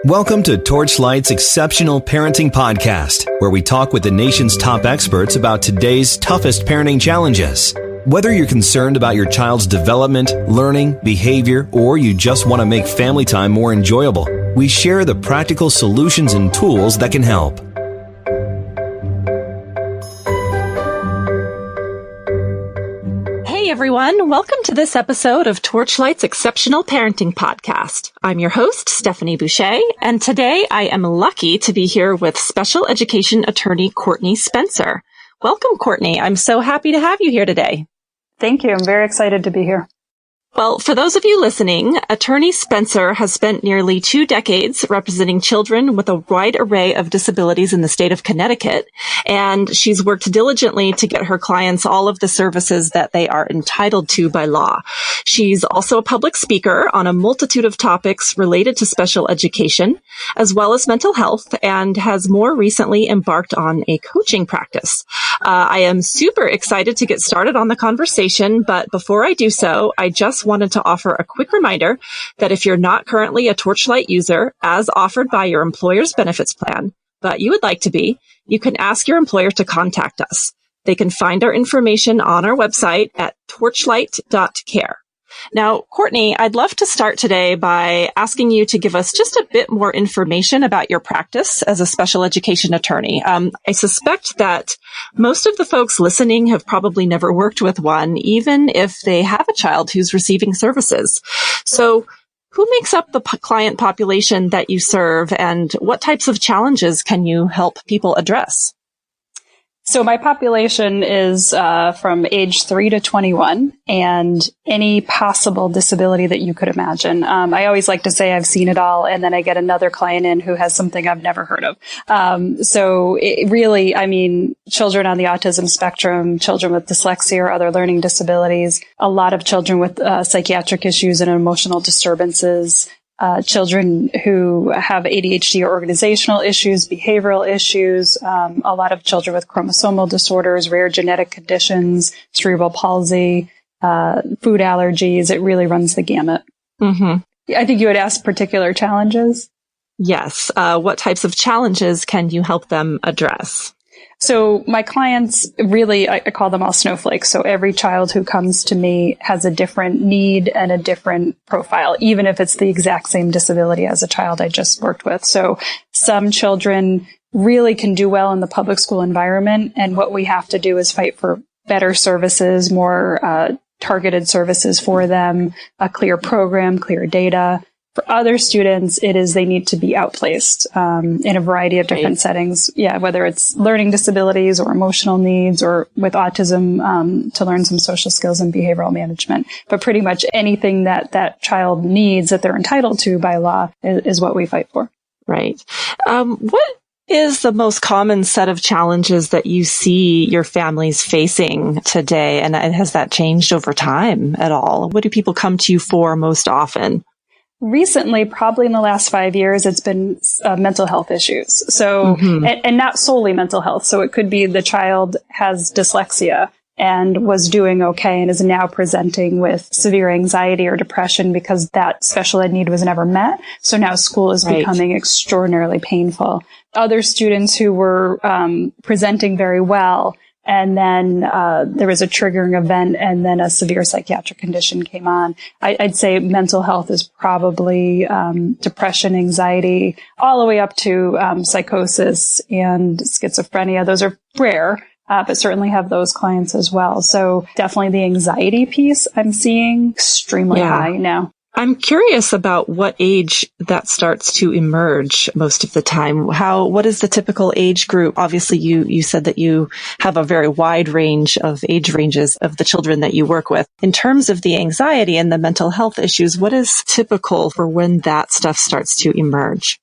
Welcome to Torchlight's Exceptional Parenting Podcast, where we talk with the nation's top experts about today's toughest parenting challenges. Whether you're concerned about your child's development, learning, behavior, or you just want to make family time more enjoyable, we share the practical solutions and tools that can help. Hey everyone, welcome to this episode of Torchlight's Exceptional Parenting Podcast. I'm your host, Stefanie Boucher, and today I am lucky to be here with special education attorney Courtney Spencer. Welcome, Courtney. I'm so happy to have you here today. Thank you. I'm very excited to be here. Well, for those of you listening, Attorney Spencer has spent nearly 2 decades representing children with a wide array of disabilities in the state of Connecticut, and she's worked diligently to get her clients all of the services that they are entitled to by law. She's also a public speaker on a multitude of topics related to special education, as well as mental health, and has more recently embarked on a coaching practice. I am super excited to get started on the conversation, but before I do so, I just wanted to offer a quick reminder that if you're not currently a Torchlight user, as offered by your employer's benefits plan, but you would like to be, you can ask your employer to contact us. They can find our information on our website at torchlight.care. Now, Courtney, I'd love to start today by asking you to give us just a bit more information about your practice as a special education attorney. I suspect that most of the folks listening have probably never worked with one, even if they have a child who's receiving services. So who makes up the client population that you serve, and what types of challenges can you help people address? So my population is from age 3 to 21, and any possible disability that you could imagine. I always like to say I've seen it all, and then I get another client in who has something I've never heard of. So it really, children on the autism spectrum, children with dyslexia or other learning disabilities, a lot of children with psychiatric issues and emotional disturbances, children who have ADHD or organizational issues, behavioral issues, a lot of children with chromosomal disorders, rare genetic conditions, cerebral palsy, food allergies. It really runs the gamut. Mm-hmm. I think you had asked particular challenges. Yes. What types of challenges can you help them address? So my clients really, I call them all snowflakes. So every child who comes to me has a different need and a different profile, even if it's the exact same disability as a child I just worked with. So some children really can do well in the public school environment. And what we have to do is fight for better services, more targeted services for them, a clear program, clear data. For other students, it is they need to be outplaced in a variety of different settings. Yeah, whether it's learning disabilities or emotional needs, or with autism to learn some social skills and behavioral management. But pretty much anything that child needs that they're entitled to by law is what we fight for. Right. What is the most common set of challenges that you see your families facing today? And has that changed over time at all? What do people come to you for most often? Recently, probably in the last 5 years, it's been mental health issues. So, and not solely mental health. So it could be the child has dyslexia and was doing okay and is now presenting with severe anxiety or depression because that special ed need was never met. So now school is becoming extraordinarily painful. Other students who were presenting very well, and then there was a triggering event, and then a severe psychiatric condition came on. I'd say mental health is probably depression, anxiety, all the way up to psychosis and schizophrenia. Those are rare, but certainly have those clients as well. So definitely the anxiety piece I'm seeing extremely high now. I'm curious about what age that starts to emerge most of the time. What is the typical age group? Obviously, you said that you have a very wide range of age ranges of the children that you work with. In terms of the anxiety and the mental health issues, what is typical for when that stuff starts to emerge?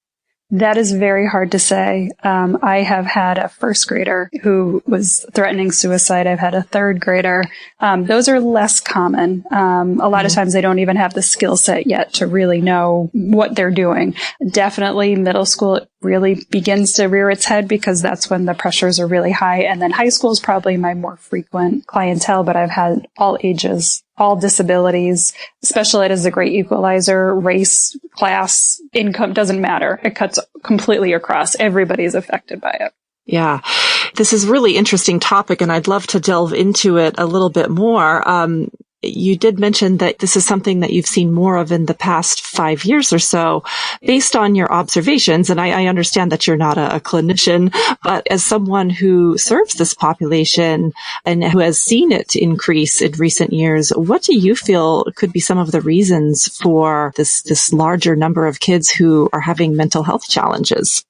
That is very hard to say. I have had a first grader who was threatening suicide. I've had a third grader. Those are less common. A lot of times they don't even have the skill set yet to really know what they're doing. Definitely middle school, it really begins to rear its head because that's when the pressures are really high. And then high school is probably my more frequent clientele, but I've had all ages all disabilities. Special ed is a great equalizer. Race, class, income doesn't matter. It cuts completely across. Everybody's affected by it. Yeah, this is a really interesting topic, and I'd love to delve into it a little bit more. You did mention that this is something that you've seen more of in the past 5 years or so. Based on your observations, and I understand that you're not a clinician, but as someone who serves this population and who has seen it increase in recent years, what do you feel could be some of the reasons for this larger number of kids who are having mental health challenges?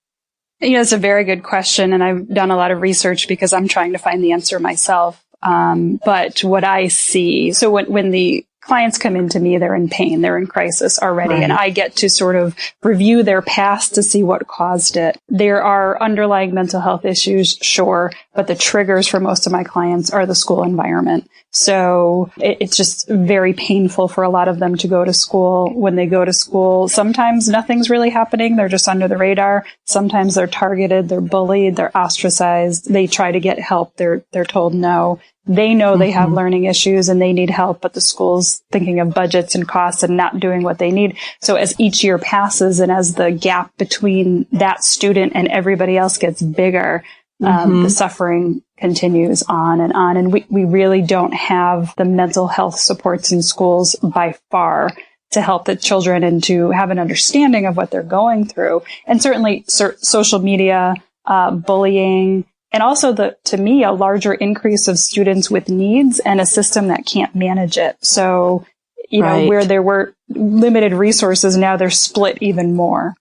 It's a very good question, and I've done a lot of research because I'm trying to find the answer myself. But what I see, so when the clients come into me, they're in pain, they're in crisis already, and I get to sort of review their past to see what caused it. There are underlying mental health issues, sure, but the triggers for most of my clients are the school environment. So it's just very painful for a lot of them to go to school. When they go to school, sometimes nothing's really happening. They're just under the radar. Sometimes they're targeted, they're bullied, they're ostracized. They try to get help. They're told no. They know they have learning issues and they need help, but the school's thinking of budgets and costs and not doing what they need. So as each year passes and as the gap between that student and everybody else gets bigger, the suffering continues on. And we really don't have the mental health supports in schools by far to help the children and to have an understanding of what they're going through. And certainly social media, bullying, and also to me, a larger increase of students with needs and a system that can't manage it. So, know, where there were limited resources, now they're split even more.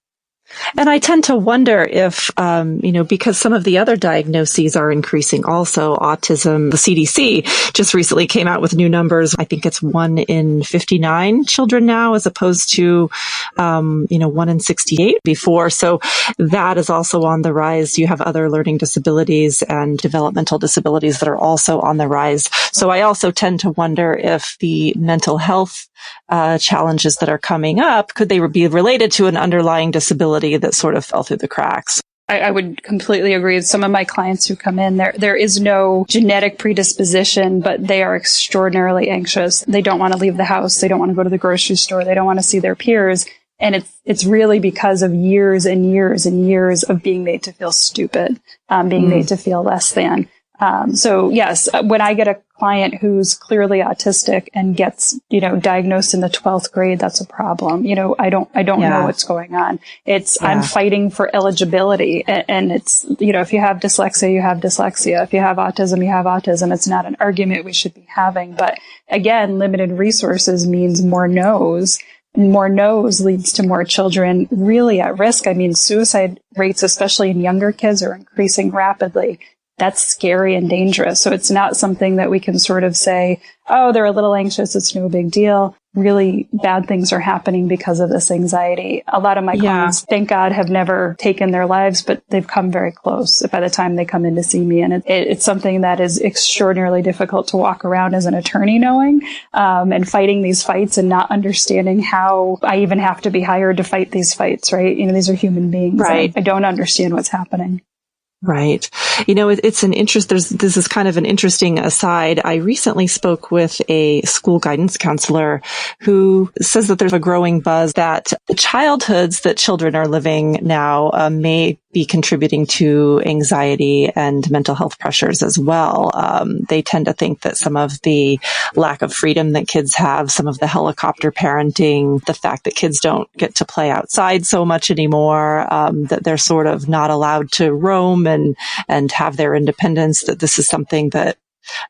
And I tend to wonder if, because some of the other diagnoses are increasing also, autism, the CDC just recently came out with new numbers. I think it's 1 in 59 children now, as opposed to, 1 in 68 before. So that is also on the rise. You have other learning disabilities and developmental disabilities that are also on the rise. So I also tend to wonder if the mental health challenges that are coming up, could they be related to an underlying disability that sort of fell through the cracks? I would completely agree with some of my clients who come in. There is no genetic predisposition, but they are extraordinarily anxious. They don't want to leave the house. They don't want to go to the grocery store. They don't want to see their peers. And it's really because of years and years and years of being made to feel stupid, being made to feel less than. So yes, when I get a client who's clearly autistic and gets, diagnosed in the 12th grade, that's a problem. I don't know what's going on. I'm fighting for eligibility, and it's, if you have dyslexia, you have dyslexia. If you have autism, you have autism. It's not an argument we should be having. But again, limited resources means more no's. More no's leads to more children really at risk. I mean, suicide rates, especially in younger kids, are increasing rapidly. That's scary and dangerous. So it's not something that we can sort of say, oh, they're a little anxious, it's no big deal. Really bad things are happening because of this anxiety. A lot of my clients, thank God, have never taken their lives, but they've come very close by the time they come in to see me. And it's something that is extraordinarily difficult to walk around as an attorney knowing, and fighting these fights and not understanding how I even have to be hired to fight these fights, right? These are human beings. Right. I don't understand what's happening. Right. This is kind of an interesting aside. I recently spoke with a school guidance counselor who says that there's a growing buzz that the childhoods that children are living now may be contributing to anxiety and mental health pressures as well. They tend to think that some of the lack of freedom that kids have, some of the helicopter parenting, the fact that kids don't get to play outside so much anymore, that they're sort of not allowed to roam and have their independence, that this is something that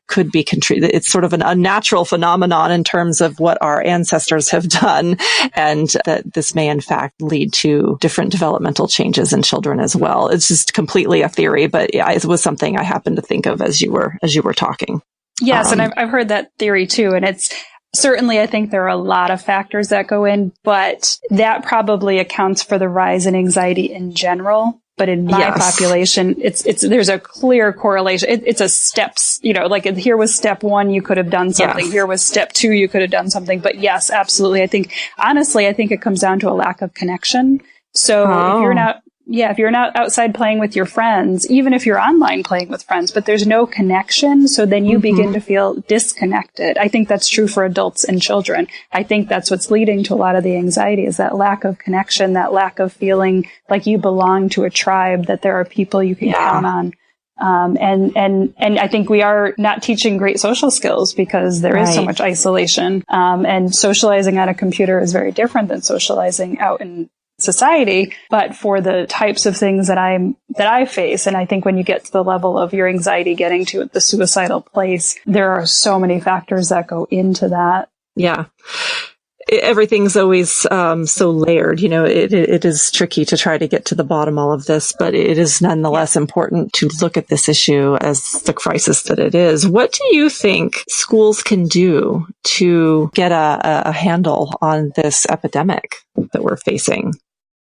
could be it's sort of an unnatural phenomenon in terms of what our ancestors have done, and that this may in fact lead to different developmental changes in children as well. It's just completely a theory, but it was something I happened to think of as you were talking. Yes, and I've heard that theory too, and it's certainly, I think there are a lot of factors that go in, but that probably accounts for the rise in anxiety in general. But in my population, there's a clear correlation. It's a steps, like here was step 1, you could have done something. Yes. Here was step 2, you could have done something. But yes, absolutely. I think it comes down to a lack of connection. So if you're not if you're not outside playing with your friends, even if you're online playing with friends, but there's no connection, so then you begin to feel disconnected. I think that's true for adults and children. I think that's what's leading to a lot of the anxiety, is that lack of connection, that lack of feeling like you belong to a tribe, that there are people you can count on. And I think we are not teaching great social skills because there is so much isolation. And socializing on a computer is very different than socializing out in society. But for the types of things that I face, and I think when you get to the level of your anxiety getting to the suicidal place, there are so many factors that go into that. Yeah. Everything's always so layered. It is tricky to try to get to the bottom of all of this, but it is nonetheless important to look at this issue as the crisis that it is. What do you think schools can do to get a handle on this epidemic that we're facing?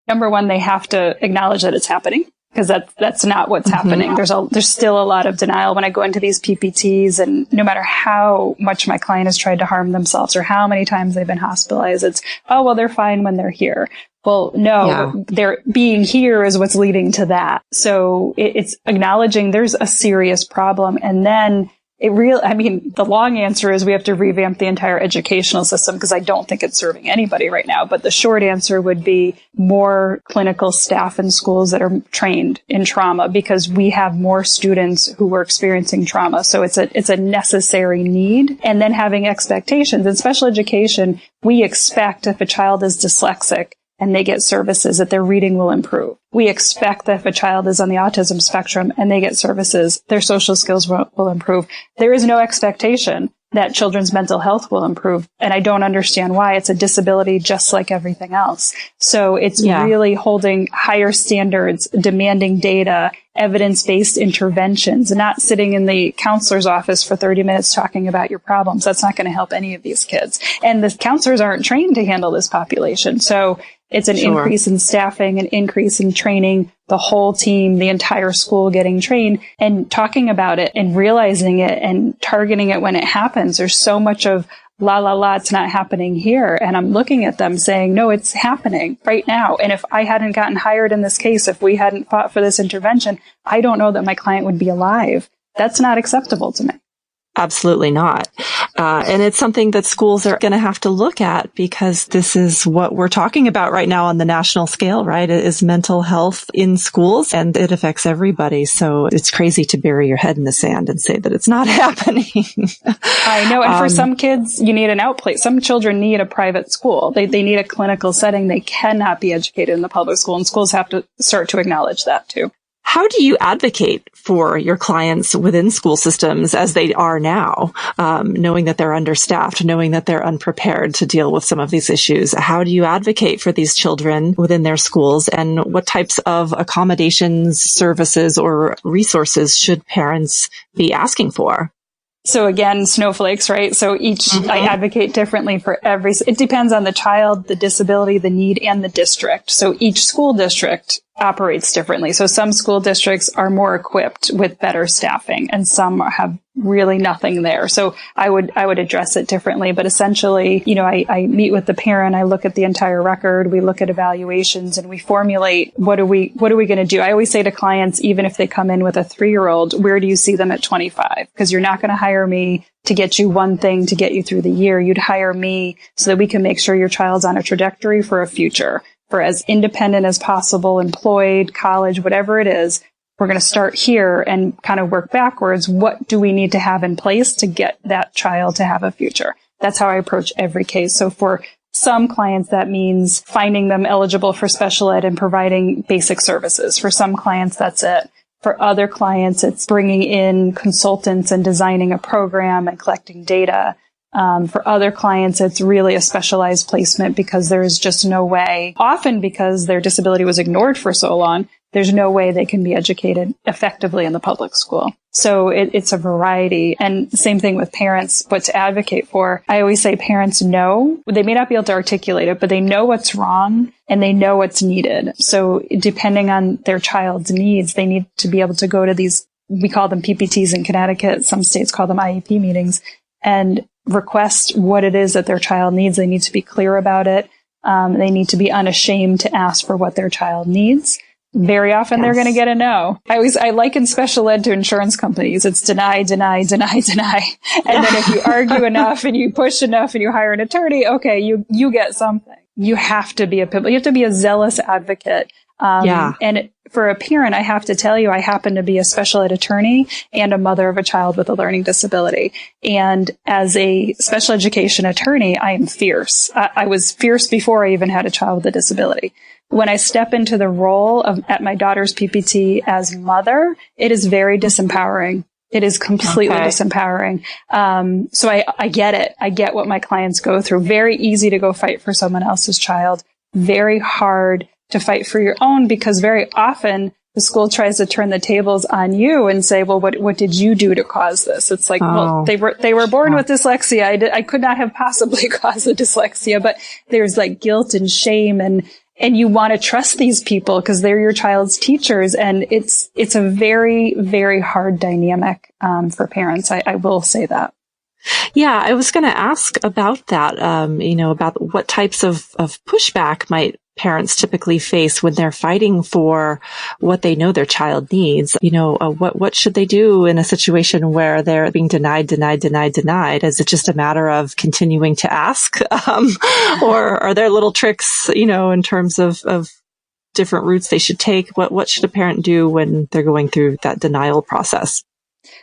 Number one, they have to acknowledge that it's happening, because that's not what's happening. There's still a lot of denial when I go into these PPTs, and no matter how much my client has tried to harm themselves or how many times they've been hospitalized, it's, oh, well, they're fine when they're here. Well, no, their being here is what's leading to that. So it's acknowledging there's a serious problem, and then the long answer is we have to revamp the entire educational system, because I don't think it's serving anybody right now. But the short answer would be more clinical staff in schools that are trained in trauma, because we have more students who are experiencing trauma. So it's a necessary need. And then having expectations. In special education, we expect if a child is dyslexic and they get services, that their reading will improve. We expect that if a child is on the autism spectrum and they get services, their social skills will improve. There is no expectation that children's mental health will improve. And I don't understand why. It's a disability just like everything else. So it's really holding higher standards, demanding data, evidence-based interventions, not sitting in the counselor's office for 30 minutes talking about your problems. That's not going to help any of these kids. And the counselors aren't trained to handle this population. So it's an increase in staffing, an increase in training, the whole team, the entire school getting trained and talking about it and realizing it and targeting it when it happens. There's so much of it's not happening here. And I'm looking at them saying, no, it's happening right now. And if I hadn't gotten hired in this case, if we hadn't fought for this intervention, I don't know that my client would be alive. That's not acceptable to me. Absolutely not. And it's something that schools are going to have to look at, because this is what we're talking about right now on the national scale, right? It is mental health in schools, and it affects everybody. So it's crazy to bury your head in the sand and say that it's not happening. I know. And for some kids, you need an outplay. Some children need a private school. They need a clinical setting. They cannot be educated in the public school, and schools have to start to acknowledge that too. How do you advocate for your clients within school systems as they are now, knowing that they're understaffed, knowing that they're unprepared to deal with some of these issues? How do you advocate for these children within their schools, and what types of accommodations, services, or resources should parents be asking for? So again, snowflakes, right? So I advocate differently for it depends on the child, the disability, the need, and the district. So each school district operates differently. So some school districts are more equipped with better staffing, and some have really nothing there. So I would address it differently. But essentially, I meet with the parent, I look at the entire record, we look at evaluations, and we formulate what are we going to do? I always say to clients, even if they come in with a 3-year-old, where do you see them at 25? Because you're not going to hire me to get you one thing to get you through the year. You'd hire me so that we can make sure your child's on a trajectory for a future, for as independent as possible, employed, college, whatever it is. We're going to start here and kind of work backwards. What do we need to have in place to get that child to have a future? That's how I approach every case. So for some clients, that means finding them eligible for special ed and providing basic services. For some clients, that's it. For other clients, it's bringing in consultants and designing a program and collecting data. For other clients, it's really a specialized placement, because there is just no way, often because their disability was ignored for so long, there's no way they can be educated effectively in the public school. So it's a variety. And the same thing with parents, what to advocate for. I always say parents know, they may not be able to articulate it, but they know what's wrong and they know what's needed. So depending on their child's needs, they need to be able to go to these, we call them PPTs in Connecticut, some states call them IEP meetings, and request what it is that their child needs. They need to be clear about it. They need to be unashamed to ask for what their child needs. very often they're going to get a no. I liken special ed to insurance companies. It's deny, deny, deny, deny. And then if you argue enough and you push enough and you hire an attorney, okay, you get something. You have to be a zealous advocate. And for a parent, I have to tell you, I happen to be a special ed attorney and a mother of a child with a learning disability. And as a special education attorney, I am fierce. I was fierce before I even had a child with a disability. When I step into the role at my daughter's PPT as mother, it is very disempowering. It is completely disempowering. So I get it. I get what my clients go through. Very easy to go fight for someone else's child. Very hard to fight for your own, because very often the school tries to turn the tables on you and say, well, what did you do to cause this? It's like, well, they were born with dyslexia. I could not have possibly caused the dyslexia, but there's like guilt and shame, and you want to trust these people because they're your child's teachers. And it's a very, very hard dynamic, for parents. I will say that. Yeah, I was going to ask about that, about what types of pushback might parents typically face when they're fighting for what they know their child needs. What should they do in a situation where they're being denied? Is it just a matter of continuing to ask? Or are there little tricks, in terms of different routes they should take? What should a parent do when they're going through that denial process?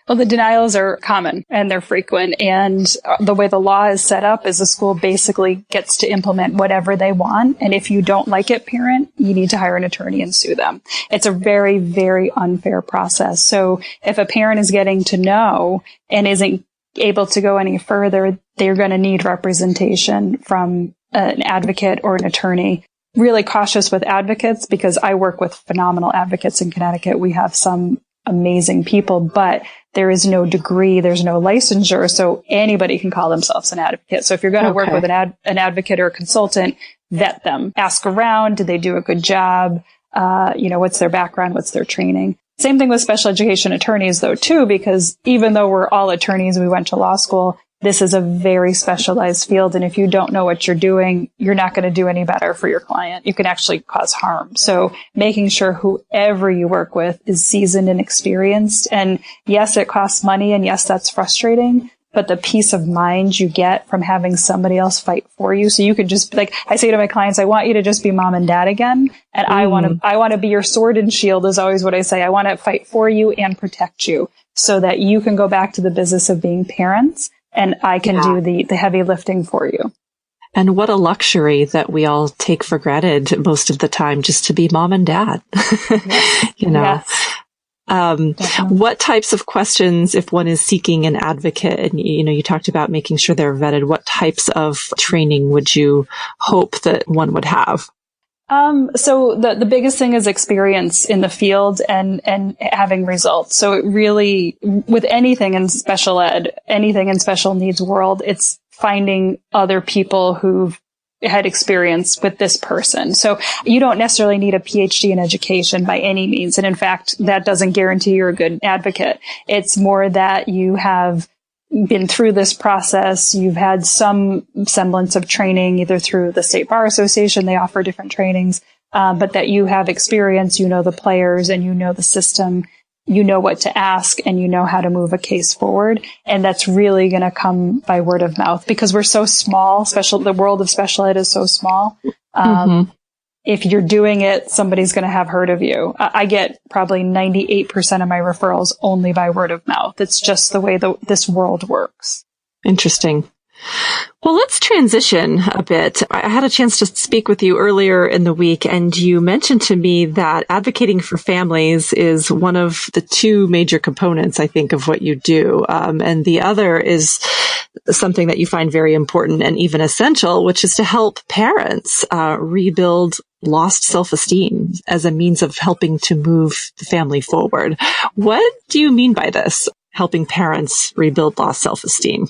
Well, the denials are common and they're frequent. And the way the law is set up is the school basically gets to implement whatever they want. And if you don't like it, parent, you need to hire an attorney and sue them. It's a very, very unfair process. So if a parent is getting to know and isn't able to go any further, they're going to need representation from an advocate or an attorney. Really cautious with advocates, because I work with phenomenal advocates in Connecticut. We have some amazing people, but there is no degree, there's no licensure, so anybody can call themselves an advocate. So if you're going to work with an advocate or a consultant, vet them. Ask around, did they do a good job? What's their background? What's their training? Same thing with special education attorneys, though, too, because even though we're all attorneys, we went to law school, this is a very specialized field. And if you don't know what you're doing, you're not going to do any better for your client. You can actually cause harm. So making sure whoever you work with is seasoned and experienced. And yes, it costs money. And yes, that's frustrating. But the peace of mind you get from having somebody else fight for you. So you can just, like I say to my clients, I want you to just be mom and dad again. And I want to be your sword and shield is always what I say. I want to fight for you and protect you so that you can go back to the business of being parents. And I can do the heavy lifting for you. And what a luxury that we all take for granted most of the time, just to be mom and dad. Yes. What types of questions, if one is seeking an advocate, and you talked about making sure they're vetted, what types of training would you hope that one would have? So the biggest thing is experience in the field and having results. So it really, with anything in special ed, anything in special needs world, it's finding other people who've had experience with this person. So you don't necessarily need a PhD in education by any means. And in fact, that doesn't guarantee you're a good advocate. It's more that you have been through this process, you've had some semblance of training, either through the State Bar Association, they offer different trainings, but that you have experience, you know the players and you know the system, you know what to ask and you know how to move a case forward. And that's really going to come by word of mouth because we're so small, the world of special ed is so small. If you're doing it, somebody's going to have heard of you. I get probably 98% of my referrals only by word of mouth. It's just the way this world works. Interesting. Well, let's transition a bit. I had a chance to speak with you earlier in the week, and you mentioned to me that advocating for families is one of the two major components, I think, of what you do. And the other is something that you find very important and even essential, which is to help parents rebuild lost self-esteem as a means of helping to move the family forward. What do you mean by this, helping parents rebuild lost self-esteem?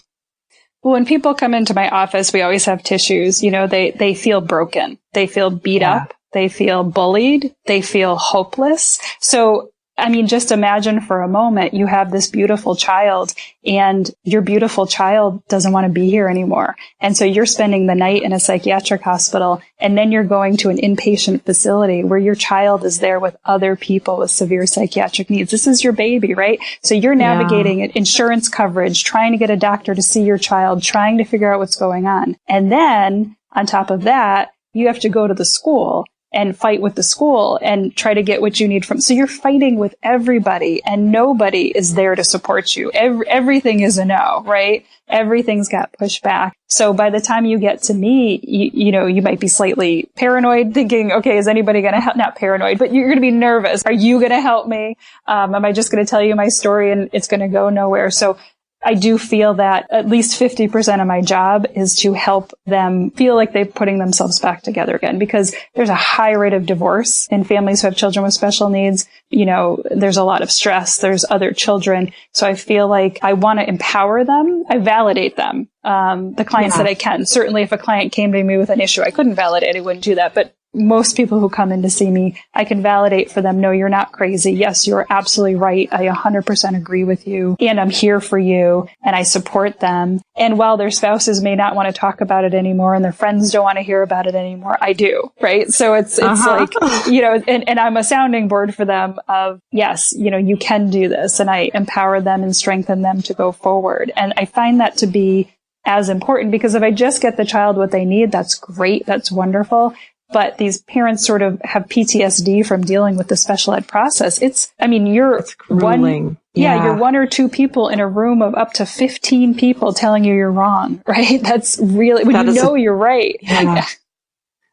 Well, when people come into my office, we always have tissues. They feel broken. They feel beat up. They feel bullied. They feel hopeless. So I mean, just imagine for a moment, you have this beautiful child and your beautiful child doesn't want to be here anymore. And so you're spending the night in a psychiatric hospital, and then you're going to an inpatient facility where your child is there with other people with severe psychiatric needs. This is your baby, right? So you're navigating insurance coverage, trying to get a doctor to see your child, trying to figure out what's going on. And then on top of that, you have to go to the school and fight with the school and try to get what you need from. So you're fighting with everybody, and nobody is there to support you. Everything is a no, right? Everything's got pushed back. So by the time you get to me, you know, you might be slightly paranoid, thinking, okay, is anybody going to help? Not paranoid, but you're going to be nervous. Are you going to help me? Am I just going to tell you my story and it's going to go nowhere? So I do feel that at least 50% of my job is to help them feel like they're putting themselves back together again, because there's a high rate of divorce in families who have children with special needs. You know, there's a lot of stress. There's other children. So I feel like I want to empower them. I validate them. The clients that I can. Certainly if a client came to me with an issue I couldn't validate, I wouldn't do that. But most people who come in to see me, I can validate for them. No, you're not crazy. Yes, you're absolutely right. I 100% agree with you, and I'm here for you, and I support them. And while their spouses may not want to talk about it anymore and their friends don't want to hear about it anymore, I do, right? So it's like, you know, and I'm a sounding board for them of, yes, you know, you can do this, and I empower them and strengthen them to go forward. And I find that to be as important, because if I just get the child what they need, that's great. That's wonderful. But these parents sort of have PTSD from dealing with the special ed process. You're one, you're one or two people in a room of up to 15 people telling you you're wrong, right? That's really, when you know you're right. Yeah.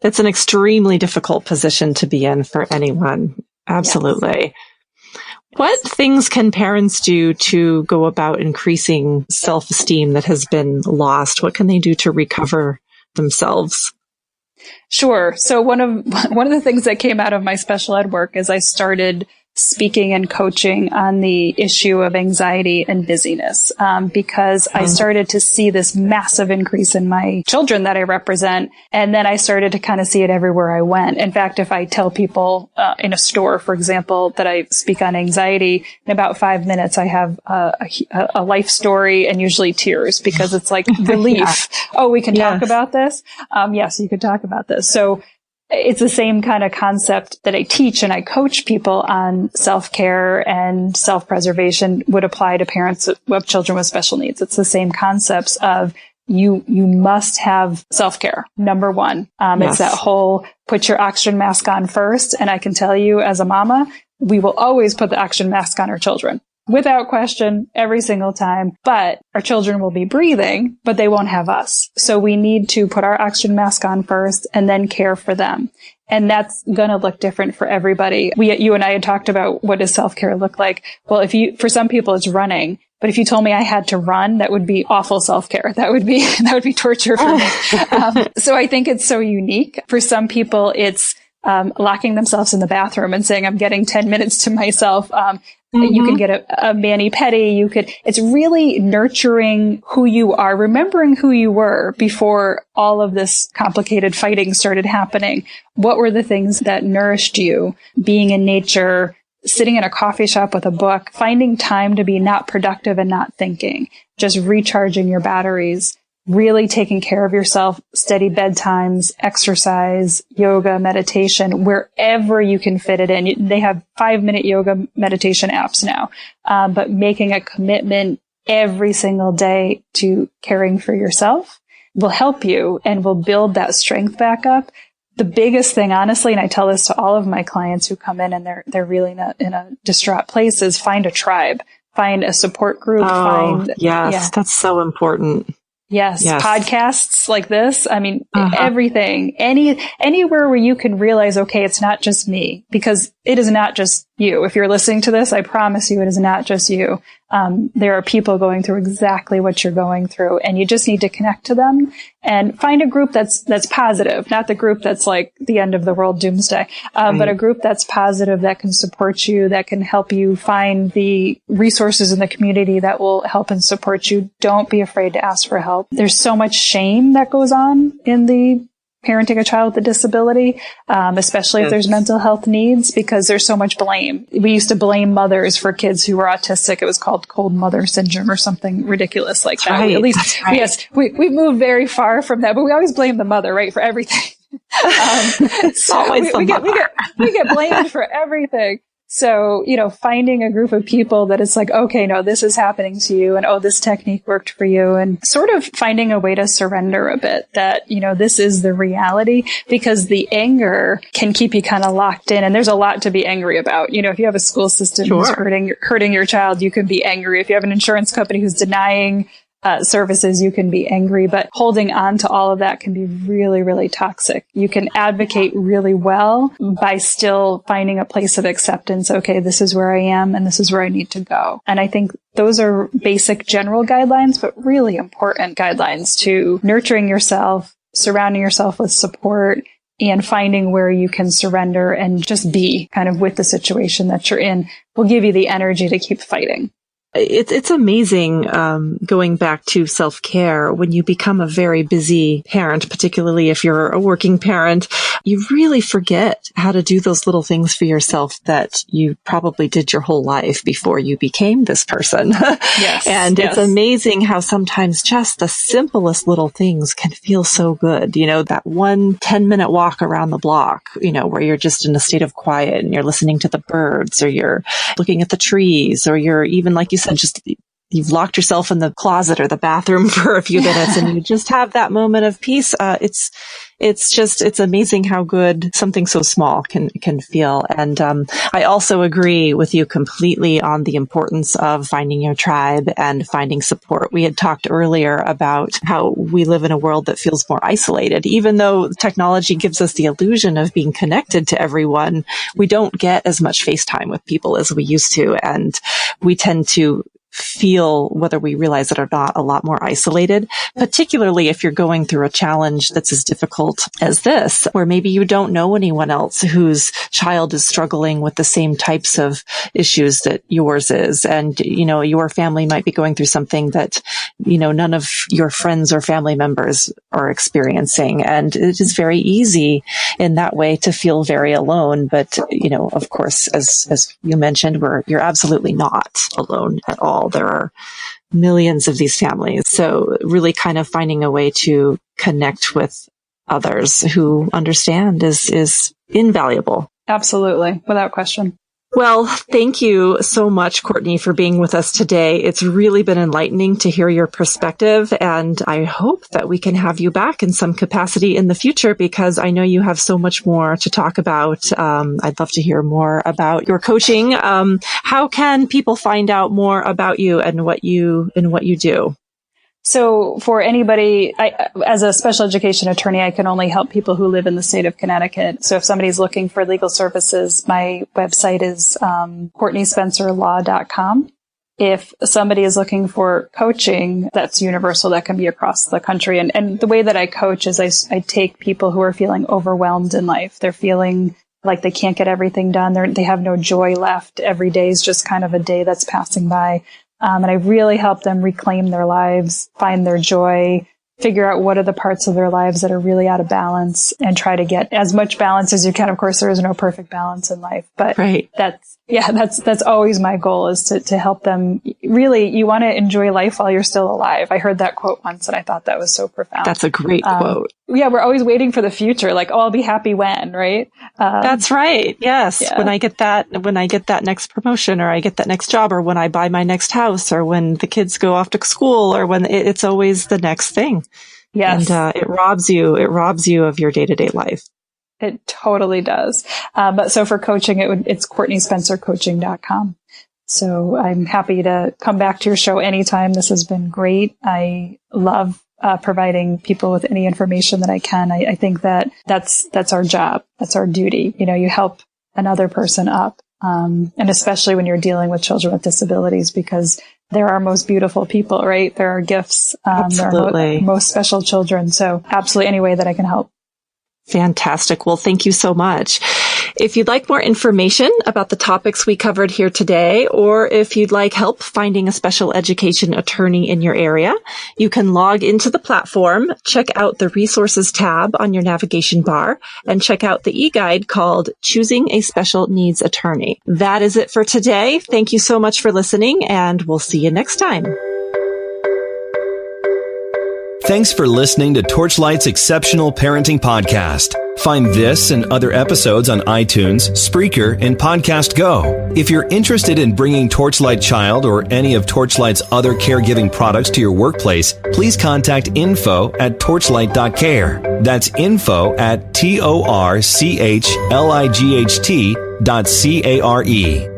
That's an extremely difficult position to be in for anyone. Absolutely. Yes. What things can parents do to go about increasing self-esteem that has been lost? What can they do to recover themselves? Sure. So one of the things that came out of my special ed work is I started speaking and coaching on the issue of anxiety and busyness, because I started to see this massive increase in my children that I represent. And then I started to kind of see it everywhere I went. In fact, if I tell people in a store, for example, that I speak on anxiety, in about 5 minutes, I have a life story and usually tears, because it's like relief. Oh, we can talk about this? Yes, you could talk about this. So it's the same kind of concept that I teach and I coach people on. Self-care and self-preservation would apply to parents of children with special needs. It's the same concepts of you must have self-care. Number one, it's that whole put your oxygen mask on first. And I can tell you, as a mama, we will always put the oxygen mask on our children. Without question, every single time. But our children will be breathing, but they won't have us. So we need to put our oxygen mask on first and then care for them. And that's going to look different for everybody. You and I had talked about, what does self-care look like? Well, for some people it's running. But if you told me I had to run, that would be awful self-care. That would be torture for me. So I think it's so unique. For some people, it's locking themselves in the bathroom and saying, I'm getting 10 minutes to myself. You can get a mani-pedi. It's really nurturing who you are, remembering who you were before all of this complicated fighting started happening. What were the things that nourished you? Being in nature, sitting in a coffee shop with a book, finding time to be not productive and not thinking, just recharging your batteries. Really taking care of yourself, steady bedtimes, exercise, yoga, meditation, wherever you can fit it in. They have 5-minute yoga meditation apps now, but making a commitment every single day to caring for yourself will help you and will build that strength back up. The biggest thing, honestly, and I tell this to all of my clients who come in and they're really in a distraught place, is find a tribe, find a support group. That's so important. Yes. Podcasts like this. Everything, anywhere where you can realize, okay, it's not just me, because it is not just you. If you're listening to this, I promise you, it is not just you. There are people going through exactly what you're going through, and you just need to connect to them and find a group that's positive, not the group that's like the end of the world doomsday, but a group that's positive, that can support you, that can help you find the resources in the community that will help and support you. Don't be afraid to ask for help. There's so much shame that goes on in the parenting a child with a disability, especially if there's mental health needs, because there's so much blame. We used to blame mothers for kids who were autistic. It was called cold mother syndrome or something ridiculous like that. Right. At least, yes, we moved very far from that, but we always blame the mother, right, for everything. So we get blamed for everything. So, finding a group of people that it's like, okay, no, this is happening to you, and oh, this technique worked for you, and sort of finding a way to surrender a bit that, this is the reality, because the anger can keep you kind of locked in. And there's a lot to be angry about. If you have a school system who's hurting your child, you can be angry. If you have an insurance company who's denying services, you can be angry, but holding on to all of that can be really, really toxic. You can advocate really well by still finding a place of acceptance. Okay, this is where I am and this is where I need to go. And I think those are basic general guidelines, but really important guidelines to nurturing yourself, surrounding yourself with support, and finding where you can surrender and just be kind of with the situation that you're in will give you the energy to keep fighting. It's amazing, going back to self-care, when you become a very busy parent, particularly if you're a working parent, you really forget how to do those little things for yourself that you probably did your whole life before you became this person. Yes. And it's amazing how sometimes just the simplest little things can feel so good. That 10-minute walk around the block, where you're just in a state of quiet and you're listening to the birds, or you're looking at the trees, or you're even, like you said, just you've locked yourself in the closet or the bathroom for a few minutes and you just have that moment of peace. It's amazing how good something so small can feel. And I also agree with you completely on the importance of finding your tribe and finding support. We had talked earlier about how we live in a world that feels more isolated. Even though technology gives us the illusion of being connected to everyone, we don't get as much FaceTime with people as we used to. And we tend to feel, whether we realize it or not, a lot more isolated, particularly if you're going through a challenge that's as difficult as this, where maybe you don't know anyone else whose child is struggling with the same types of issues that yours is. And, your family might be going through something that, none of your friends or family members are experiencing. And it is very easy in that way to feel very alone. But, of course, as you mentioned, you're absolutely not alone at all. There are millions of these families. So really kind of finding a way to connect with others who understand is invaluable. Absolutely. Without question. Well, thank you so much, Courtney, for being with us today. It's really been enlightening to hear your perspective, and I hope that we can have you back in some capacity in the future, because I know you have so much more to talk about. I'd love to hear more about your coaching. How can people find out more about you and what you do? So for anybody, as a special education attorney, I can only help people who live in the state of Connecticut. So if somebody's looking for legal services, my website is CourtneySpencerLaw.com. If somebody is looking for coaching, that's universal. That can be across the country. And the way that I coach is I take people who are feeling overwhelmed in life. They're feeling like they can't get everything done. They have no joy left. Every day is just kind of a day that's passing by. And I really help them reclaim their lives, find their joy, figure out what are the parts of their lives that are really out of balance, and try to get as much balance as you can. Of course, there is no perfect balance in life, but that's always my goal, is to help them. Really, you want to enjoy life while you're still alive. I heard that quote once and I thought that was so profound. That's a great quote. Yeah, we're always waiting for the future. Like, oh, I'll be happy when, right? That's right. Yes. Yeah. When I get that next promotion, or I get that next job, or when I buy my next house, or when the kids go off to school, or when it's always the next thing. Yes. And it robs you of your day-to-day life. It totally does. But so for coaching, it's CourtneySpencerCoaching.com. So I'm happy to come back to your show anytime. This has been great. I love providing people with any information that I can. I think that's our job. That's our duty. You help another person up. And especially when you're dealing with children with disabilities, because they're our most beautiful people, right? They're our gifts. Absolutely. They're our most special children. So absolutely any way that I can help. Fantastic. Well, thank you so much. If you'd like more information about the topics we covered here today, or if you'd like help finding a special education attorney in your area, you can log into the platform, check out the resources tab on your navigation bar, and check out the e-guide called Choosing a Special Needs Attorney. That is it for today. Thank you so much for listening, and we'll see you next time. Thanks for listening to Torchlight's Exceptional Parenting Podcast. Find this and other episodes on iTunes, Spreaker, and Podcast Go. If you're interested in bringing Torchlight Child or any of Torchlight's other caregiving products to your workplace, please contact info@torchlight.care. That's info@torchlight.care.